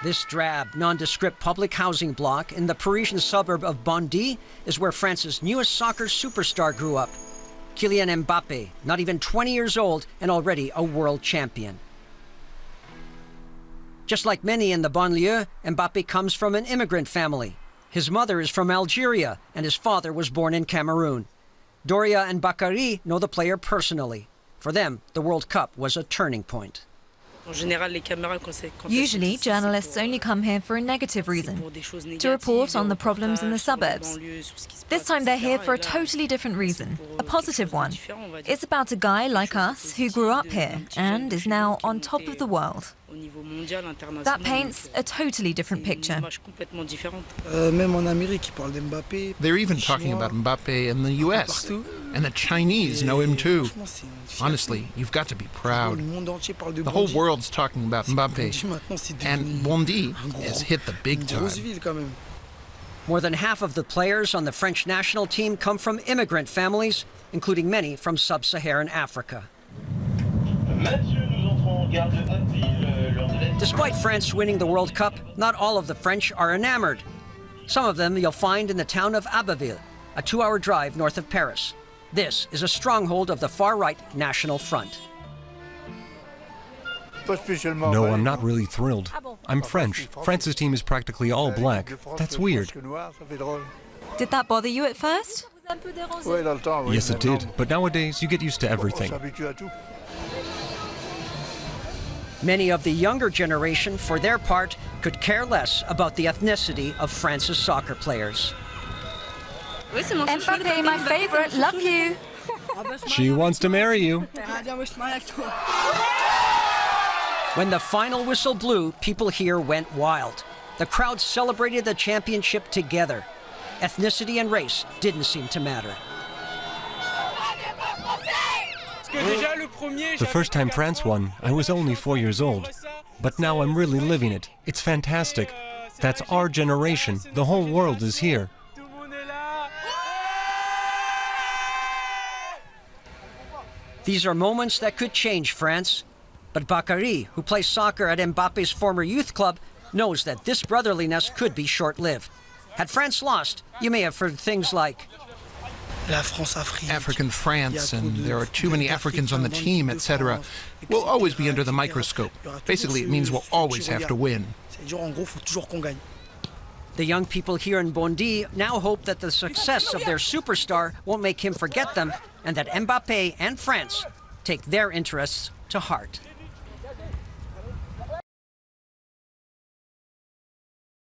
This drab, nondescript public housing block in the Parisian suburb of Bondy is where France's newest soccer superstar grew up. Kylian Mbappé, not even 20 years old and already a world champion. Just like many in the banlieue, Mbappé comes from an immigrant family. His mother is from Algeria and his father was born in Cameroon. Doria and Bakary know the player personally. For them, the World Cup was a turning point. Usually, journalists only come here for a negative reason, to report on the problems in the suburbs. This time they're here for a totally different reason, a positive one. It's about a guy like us who grew up here and is now on top of the world. That paints a totally different picture. They're even talking about Mbappé in the US, and the Chinese know him too. Honestly, you've got to be proud. The whole world's talking about Mbappé, and Bondy has hit the big time. More than half of the players on the French national team come from immigrant families, including many from sub-Saharan Africa. Despite France winning the World Cup, not all of the French are enamored. Some of them you'll find in the town of Abbeville, a 2-hour drive north of Paris. This is a stronghold of the far-right National Front. No, I'm not really thrilled. I'm French. France's team is practically all black. That's weird. Did that bother you at first? Yes, it did. But nowadays, you get used to everything. Many of the younger generation, for their part, could care less about the ethnicity of France's soccer players. Mbappé, my favorite, love you. She wants to marry you. When the final whistle blew, people here went wild. The crowd celebrated the championship together. Ethnicity and race didn't seem to matter. The first time France won, I was only 4 years old. But now I'm really living it. It's fantastic. That's our generation. The whole world is here. These are moments that could change France. But Bakary, who plays soccer at Mbappe's former youth club, knows that this brotherliness could be short-lived. Had France lost, you may have heard things like African France, and there are too many Africans on the team, etc. We'll always be under the microscope. Basically, it means we'll always have to win. The young people here in Bondy now hope that the success of their superstar won't make him forget them, and that Mbappé and France take their interests to heart.